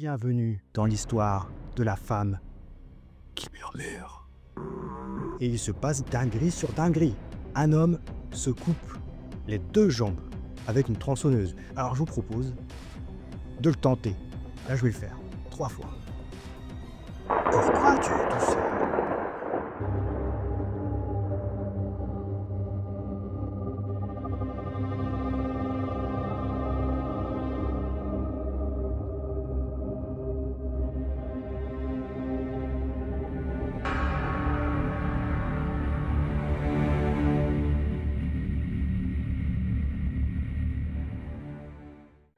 Bienvenue dans l'histoire de la femme qui murmure. Et il se passe dinguerie sur dinguerie. Un homme se coupe les deux jambes avec une tronçonneuse. Alors je vous propose de le tenter. Là je vais le faire 3 fois. Pourquoi tu es tout seul?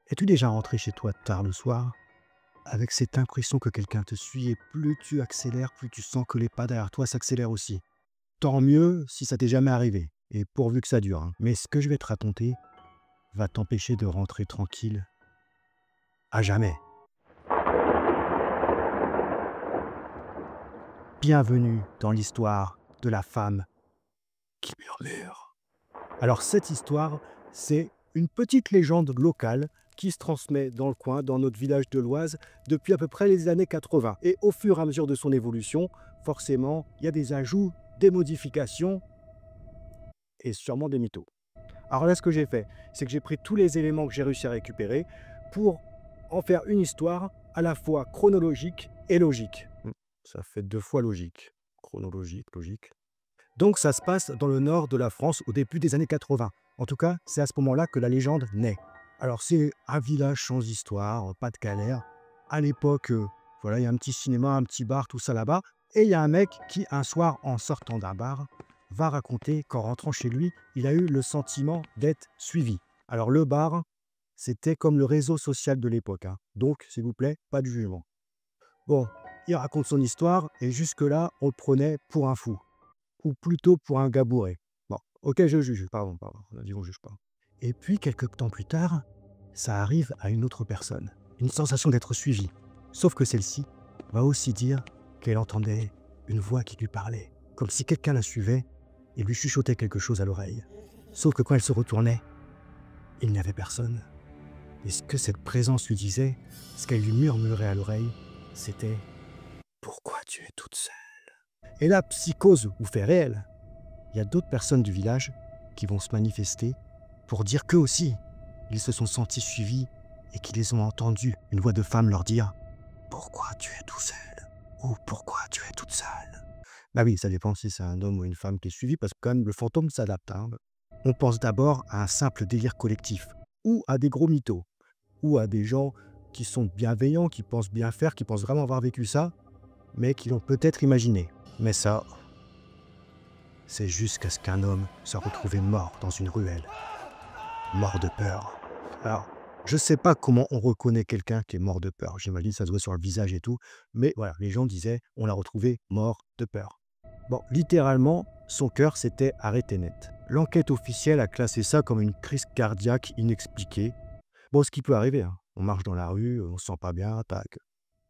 Es-tu déjà rentré chez toi tard le soir avec cette impression que quelqu'un te suit et plus tu accélères, plus tu sens que les pas derrière toi s'accélèrent aussi? Tant mieux si ça t'est jamais arrivé, et pourvu que ça dure, hein. Mais ce que je vais te raconter va t'empêcher de rentrer tranquille à jamais. Bienvenue dans l'histoire de la femme qui murmure. Alors cette histoire, c'est une petite légende locale qui se transmet dans le coin, dans notre village de l'Oise, depuis à peu près les années 80. Et au fur et à mesure de son évolution, forcément, il y a des ajouts, des modifications et sûrement des mythos. Alors là, ce que j'ai fait, c'est que j'ai pris tous les éléments que j'ai réussi à récupérer pour en faire une histoire à la fois chronologique et logique. Ça fait 2 fois logique. Chronologique, logique. Donc ça se passe dans le nord de la France au début des années 80. En tout cas, c'est à ce moment-là que la légende naît. Alors c'est un village sans histoire, pas de galère. À l'époque, voilà, il y a un petit cinéma, un petit bar, tout ça là-bas. Et il y a un mec qui, un soir, en sortant d'un bar, va raconter qu'en rentrant chez lui, il a eu le sentiment d'être suivi. Alors le bar, c'était comme le réseau social de l'époque, hein. Donc, s'il vous plaît, pas de jugement. Bon, il raconte son histoire et jusque-là, on le prenait pour un fou. Ou plutôt pour un gars bourré. Bon, ok, je juge, pardon, on a dit on juge pas. Et puis, quelques temps plus tard, ça arrive à une autre personne. Une sensation d'être suivi. Sauf que celle-ci va aussi dire qu'elle entendait une voix qui lui parlait. Comme si quelqu'un la suivait et lui chuchotait quelque chose à l'oreille. Sauf que quand elle se retournait, il n'y avait personne. Et ce que cette présence lui disait, ce qu'elle lui murmurait à l'oreille, c'était « Pourquoi tu es toute seule ?» Et la psychose vous fait réel. Il y a d'autres personnes du village qui vont se manifester pour dire qu'eux aussi, ils se sont sentis suivis et qu'ils les ont entendus, une voix de femme leur dire « Pourquoi tu es tout seul ?» ou « Pourquoi tu es toute seule ?» Bah oui, ça dépend si c'est un homme ou une femme qui est suivi, parce que quand même le fantôme s'adapte, hein. On pense d'abord à un simple délire collectif, ou à des gros mythos, ou à des gens qui sont bienveillants, qui pensent bien faire, qui pensent vraiment avoir vécu ça, mais qui l'ont peut-être imaginé. Mais ça, c'est jusqu'à ce qu'un homme soit retrouvé mort dans une ruelle. Mort de peur. Alors, je sais pas comment on reconnaît quelqu'un qui est mort de peur. J'imagine que ça se voit sur le visage et tout. Mais voilà, les gens disaient, on l'a retrouvé mort de peur. Bon, littéralement, son cœur s'était arrêté net. L'enquête officielle a classé ça comme une crise cardiaque inexpliquée. Bon, ce qui peut arriver, hein. On marche dans la rue, on se sent pas bien, tac.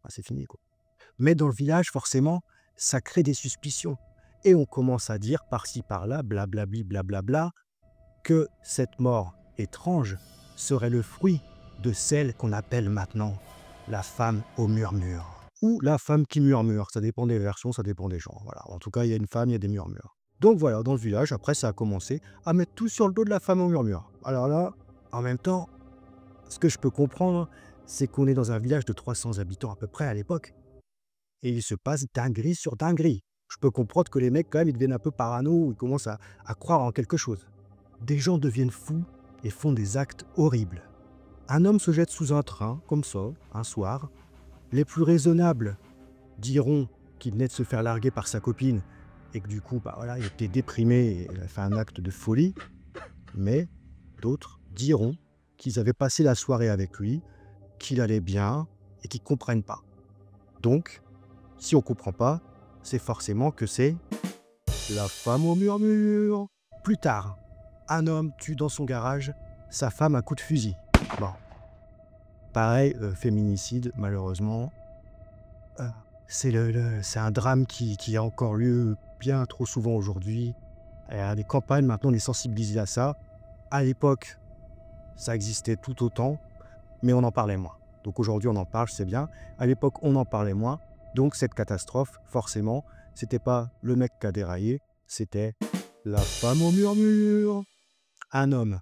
Ah, c'est fini, quoi. Mais dans le village, forcément, ça crée des suspicions. Et on commence à dire par-ci par-là, blablabli, blablabla, que cette mort étrange serait le fruit de celle qu'on appelle maintenant la femme au murmure. Ou la femme qui murmure, ça dépend des versions, ça dépend des gens. Voilà. En tout cas, il y a une femme, il y a des murmures. Donc voilà, dans le village, après, ça a commencé à mettre tout sur le dos de la femme au murmure. Alors là, en même temps, ce que je peux comprendre, c'est qu'on est dans un village de 300 habitants à peu près à l'époque. Et il se passe dinguerie sur dinguerie. Je peux comprendre que les mecs, quand même, ils deviennent un peu parano, ils commencent à croire en quelque chose. Des gens deviennent fous et font des actes horribles. Un homme se jette sous un train, comme ça, un soir. Les plus raisonnables diront qu'il venait de se faire larguer par sa copine et que du coup, bah voilà, il était déprimé et il a fait un acte de folie. Mais d'autres diront qu'ils avaient passé la soirée avec lui, qu'il allait bien et qu'ils ne comprennent pas. Donc, si on ne comprend pas, c'est forcément que c'est la femme au murmure. Plus tard, un homme tue dans son garage sa femme à coup de fusil. Bon. Pareil, féminicide, malheureusement. C'est un drame qui a encore lieu bien trop souvent aujourd'hui. Il y a des campagnes, maintenant, on est sensibilisé à ça. À l'époque, ça existait tout autant, mais on en parlait moins. Donc aujourd'hui, on en parle, c'est bien. À l'époque, on en parlait moins. Donc cette catastrophe, forcément, c'était pas le mec qui a déraillé, c'était la femme au murmure. Un homme,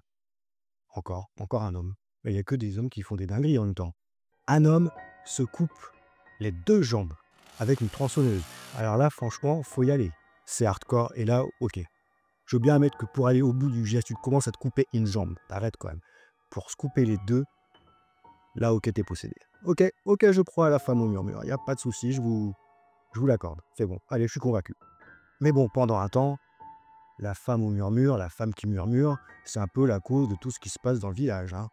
encore un homme. Mais il n'y a que des hommes qui font des dingueries en même temps. Un homme se coupe les 2 jambes avec une tronçonneuse. Alors là, franchement, faut y aller. C'est hardcore. Et là, ok. Je veux bien admettre que pour aller au bout du geste, tu commences à te couper une jambe. T'arrêtes quand même. Pour se couper les 2, là, ok, t'es possédé. Ok, je crois à la femme au murmure. Il n'y a pas de souci, je vous l'accorde. C'est bon. Allez, je suis convaincu. Mais bon, pendant un temps, la femme au murmure, la femme qui murmure, c'est un peu la cause de tout ce qui se passe dans le village. Hein.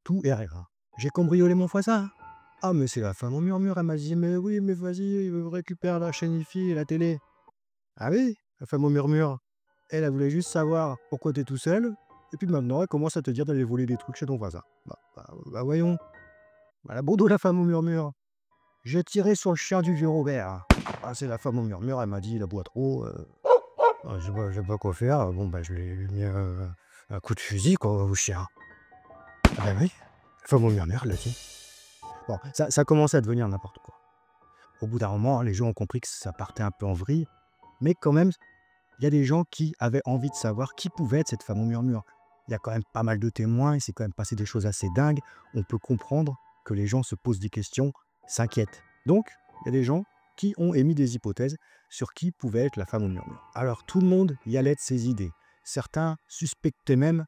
Tout est rien. J'ai cambriolé mon voisin. Ah, mais c'est la femme au murmure. Elle m'a dit, mais oui, mais vas-y, récupère la chaîne IFI et la télé. Ah oui, la femme au murmure. Elle voulait juste savoir pourquoi t'es tout seul. Et puis maintenant, elle commence à te dire d'aller voler des trucs chez ton voisin. Bah voyons. Bah, la bourdeau, la femme au murmure. J'ai tiré sur le chien du vieux Robert. Ah, c'est la femme au murmure. Elle m'a dit, il aboie trop. Je sais pas quoi faire. Bon, bah, je lui ai mis un coup de fusil, quoi, au chien. Ah, bah oui. La femme au murmure, elle l'a dit. Bon, ça commençait à devenir n'importe quoi. Au bout d'un moment, les gens ont compris que ça partait un peu en vrille. Mais quand même, il y a des gens qui avaient envie de savoir qui pouvait être cette femme au murmure. Il y a quand même pas mal de témoins, il s'est quand même passé des choses assez dingues. On peut comprendre que les gens se posent des questions, s'inquiètent. Donc, il y a des gens qui ont émis des hypothèses sur qui pouvait être la femme au murmure. Alors, tout le monde y allait de ses idées. Certains suspectaient même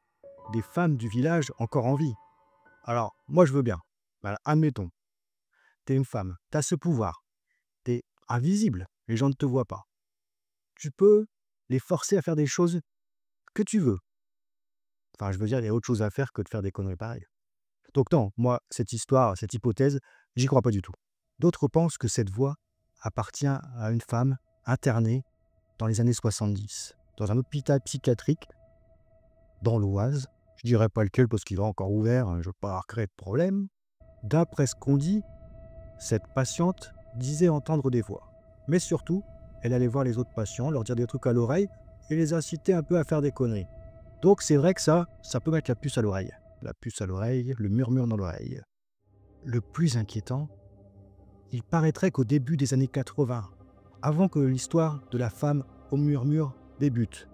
des femmes du village encore en vie. Alors, moi, je veux bien. Voilà, admettons, t'es une femme, t'as ce pouvoir, t'es invisible, les gens ne te voient pas. Tu peux les forcer à faire des choses que tu veux. Enfin, je veux dire, il y a autre chose à faire que de faire des conneries pareilles. Donc non, moi, cette histoire, cette hypothèse, j'y crois pas du tout. D'autres pensent que cette voix appartient à une femme internée dans les années 70, dans un hôpital psychiatrique dans l'Oise. Je dirais pas lequel parce qu'il est encore ouvert, je veux pas créer de problème. D'après ce qu'on dit, cette patiente disait entendre des voix. Mais surtout, elle allait voir les autres patients, leur dire des trucs à l'oreille et les inciter un peu à faire des conneries. Donc c'est vrai que ça peut mettre la puce à l'oreille. La puce à l'oreille, le murmure dans l'oreille. Le plus inquiétant, il paraîtrait qu'au début des années 80, avant que l'histoire de la femme au murmure débute,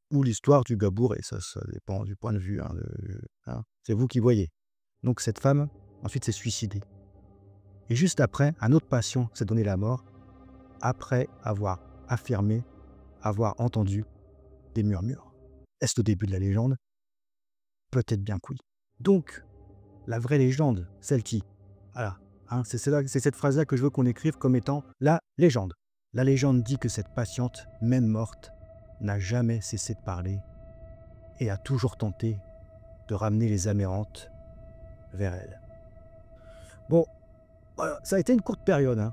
ou l'histoire du gabour, et ça dépend du point de vue, c'est vous qui voyez. Donc cette femme, ensuite, s'est suicidée. Et juste après, un autre patient s'est donné la mort, après avoir affirmé avoir entendu des murmures. Est-ce le début de la légende? Peut-être bien que oui. Donc, la vraie légende, celle qui... Voilà, c'est cette phrase-là que je veux qu'on écrive comme étant la légende. La légende dit que cette patiente, même morte, n'a jamais cessé de parler et a toujours tenté de ramener les âmes errantes vers elle. Bon, voilà, ça a été une courte période.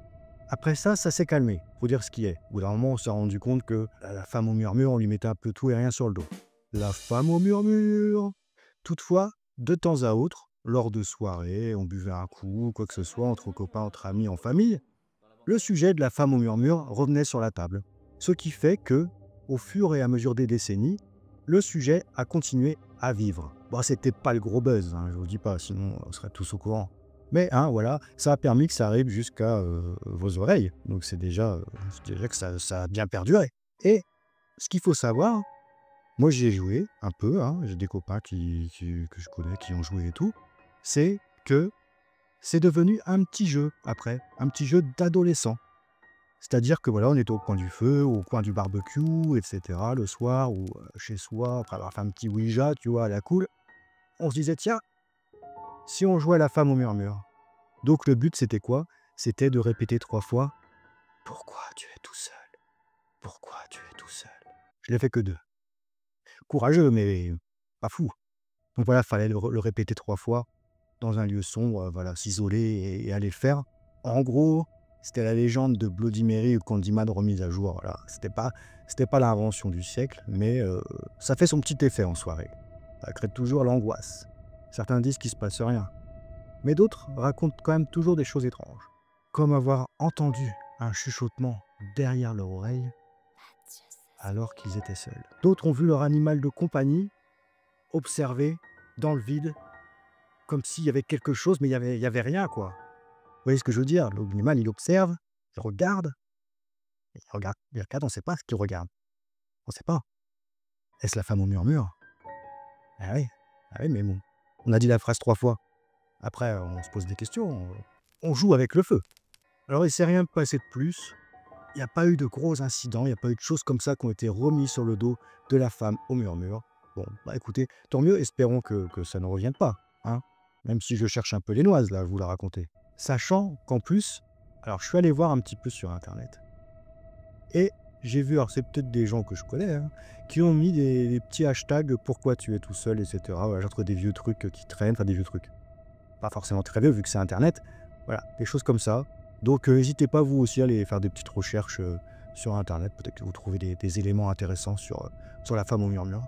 Après ça s'est calmé, faut dire ce qui est. Au bout d'un moment, on s'est rendu compte que la femme au murmure, on lui mettait un peu tout et rien sur le dos. La femme au murmure. Toutefois, de temps à autre, lors de soirées, on buvait un coup, quoi que ce soit, entre copains, entre amis, en famille, le sujet de la femme au murmure revenait sur la table. Ce qui fait que, au fur et à mesure des décennies, le sujet a continué à vivre. Bon, c'était pas le gros buzz, je vous dis pas, sinon on serait tous au courant. Mais voilà, ça a permis que ça arrive jusqu'à vos oreilles. Donc c'est déjà que ça a bien perduré. Et ce qu'il faut savoir, moi j'y ai joué un peu, j'ai des copains que je connais qui ont joué et tout, c'est que c'est devenu un petit jeu après, un petit jeu d'adolescent. C'est-à-dire que voilà, on était au coin du feu, au coin du barbecue, etc. le soir, ou chez soi, après avoir fait un petit Ouija, tu vois, à la cool. On se disait, tiens, si on jouait à la femme au murmure. Donc le but, c'était quoi? C'était de répéter 3 fois, pourquoi tu es tout seul? Pourquoi tu es tout seul? Je l'ai fait que 2. Courageux, mais pas fou. Donc voilà, fallait le répéter 3 fois dans un lieu sombre, voilà, s'isoler et aller le faire. En gros, c'était la légende de Bloody Mary ou Candyman remise à jour. Voilà. C'était pas l'invention du siècle, mais ça fait son petit effet en soirée. Ça crée toujours l'angoisse. Certains disent qu'il se passe rien, mais d'autres racontent quand même toujours des choses étranges, comme avoir entendu un chuchotement derrière leur oreille alors qu'ils étaient seuls. D'autres ont vu leur animal de compagnie observer dans le vide comme s'il y avait quelque chose, mais il y avait rien, quoi. Vous voyez ce que je veux dire? L'animal, il observe, il regarde, on ne sait pas ce qu'il regarde. On ne sait pas. Est-ce la femme au murmure? Ah oui, ah oui, mais bon, on a dit la phrase 3 fois. Après, on se pose des questions, on joue avec le feu. Alors il s'est rien passé de plus, il n'y a pas eu de gros incidents, il n'y a pas eu de choses comme ça qui ont été remis sur le dos de la femme au murmure. Bon, bah écoutez, tant mieux, espérons que ça ne revienne pas, hein. Même si je cherche un peu les noises là, à vous la raconter. Sachant qu'en plus, alors je suis allé voir un petit peu sur internet et j'ai vu, alors c'est peut-être des gens que je connais, hein, qui ont mis des petits hashtags «Pourquoi tu es tout seul?» et cetera. Voilà, j'ai retrouvé des vieux trucs, qui traînent, enfin des vieux trucs, pas forcément très vieux vu que c'est internet. Voilà, des choses comme ça. Donc n'hésitez pas vous aussi à aller faire des petites recherches, sur internet. Peut-être que vous trouvez des éléments intéressants sur la femme au murmure.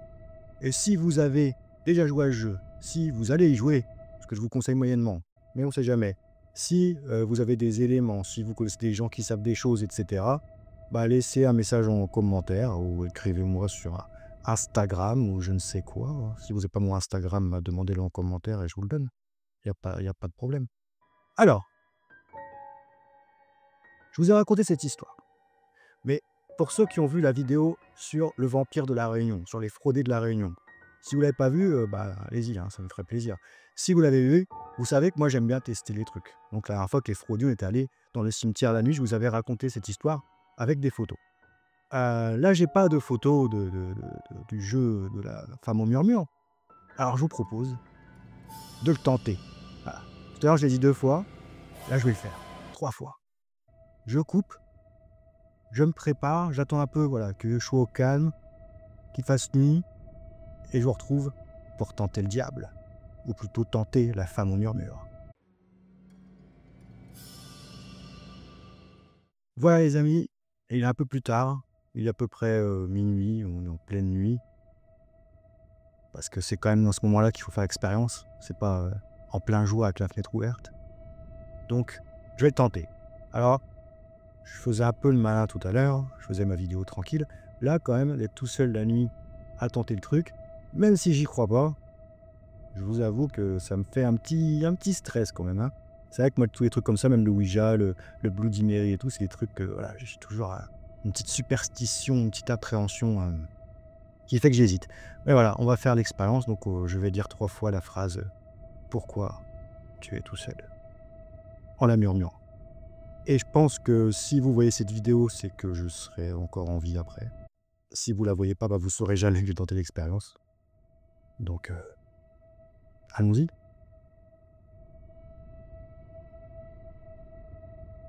Et si vous avez déjà joué à ce jeu, si vous allez y jouer, ce que je vous conseille moyennement, mais on ne sait jamais. Si, vous avez des éléments, si vous connaissez des gens qui savent des choses et cetera, bah, laissez un message en commentaire ou écrivez-moi sur Instagram ou je ne sais quoi, hein. Si vous n'avez pas mon Instagram, bah, demandez-le en commentaire et je vous le donne. Il y a pas de problème. Alors, je vous ai raconté cette histoire, mais pour ceux qui ont vu la vidéo sur le vampire de La Réunion, sur les fraudés de La Réunion, si vous ne l'avez pas vu, bah, allez-y, hein, ça me ferait plaisir. Si vous l'avez vu, vous savez que moi j'aime bien tester les trucs. Donc la dernière fois que les fraudés on était allés dans le cimetière la nuit, je vous avais raconté cette histoire avec des photos. Là, j'ai pas de photos du jeu de la femme au murmure. Alors je vous propose de le tenter. Voilà. Tout à l'heure, je l'ai dit 2 fois, là je vais le faire 3 fois. Je coupe, je me prépare, j'attends un peu, voilà, que je sois au calme, qu'il fasse nuit, et je vous retrouve pour tenter le diable, ou plutôt tenter la femme au murmure. Voilà les amis, il est un peu plus tard, il est à peu près minuit, on est en pleine nuit, parce que c'est quand même dans ce moment-là qu'il faut faire l'expérience, c'est pas en plein jour avec la fenêtre ouverte. Donc, je vais le tenter. Alors, je faisais un peu le malin tout à l'heure, je faisais ma vidéo tranquille. Là, quand même, d'être tout seul la nuit à tenter le truc, même si j'y crois pas, je vous avoue que ça me fait un petit stress quand même, hein. C'est vrai que moi, tous les trucs comme ça, même le Ouija, le Bloody Mary et tout, c'est des trucs que voilà, j'ai toujours une petite superstition, une petite appréhension qui fait que j'hésite. Mais voilà, on va faire l'expérience, donc je vais dire 3 fois la phrase «Pourquoi tu es tout seul?» en la murmurant. Et je pense que si vous voyez cette vidéo, c'est que je serai encore en vie après. Si vous la voyez pas, bah, vous saurez jamais que j'ai tenté l'expérience. Donc, allons-y.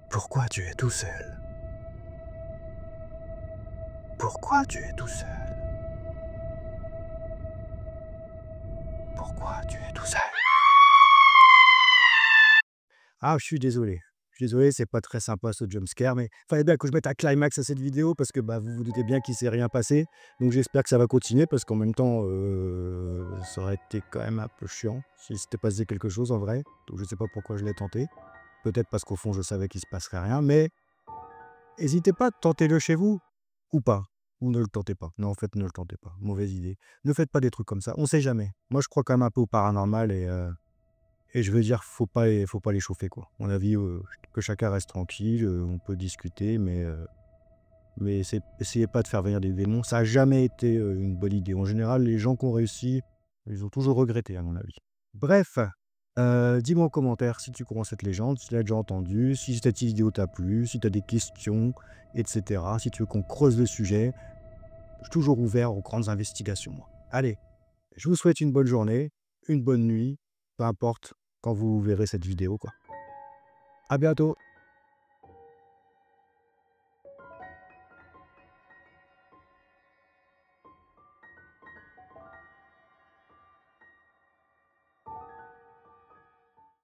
Pourquoi tu es tout seul? Pourquoi tu es tout seul? Pourquoi tu es tout seul? Ah, je suis désolé. Je suis désolé, c'est pas très sympa ce jumpscare, mais fallait bien que je mette un climax à cette vidéo parce que bah, vous vous doutez bien qu'il s'est rien passé. Donc j'espère que ça va continuer parce qu'en même temps, ça aurait été quand même un peu chiant s'il s'était passé quelque chose en vrai. Donc je sais pas pourquoi je l'ai tenté. Peut-être parce qu'au fond je savais qu'il se passerait rien, mais n'hésitez pas, tentez-le chez vous ou pas. Ou ne le tentez pas. Non, en fait, ne le tentez pas. Mauvaise idée. Ne faites pas des trucs comme ça. On sait jamais. Moi, je crois quand même un peu au paranormal et je veux dire, faut pas les chauffer, quoi. À mon avis, que chacun reste tranquille, on peut discuter, mais essayez pas de faire venir des démons. Ça a jamais été, une bonne idée. En général, les gens qui ont réussi, ils ont toujours regretté, à mon avis. Bref, dis-moi en commentaire si tu crois en cette légende, si tu l'as déjà entendue, si cette vidéo t'a plu, si tu as des questions et cetera. Si tu veux qu'on creuse le sujet, je suis toujours ouvert aux grandes investigations, moi. Allez, je vous souhaite une bonne journée, une bonne nuit, peu importe quand vous verrez cette vidéo, quoi. À bientôt.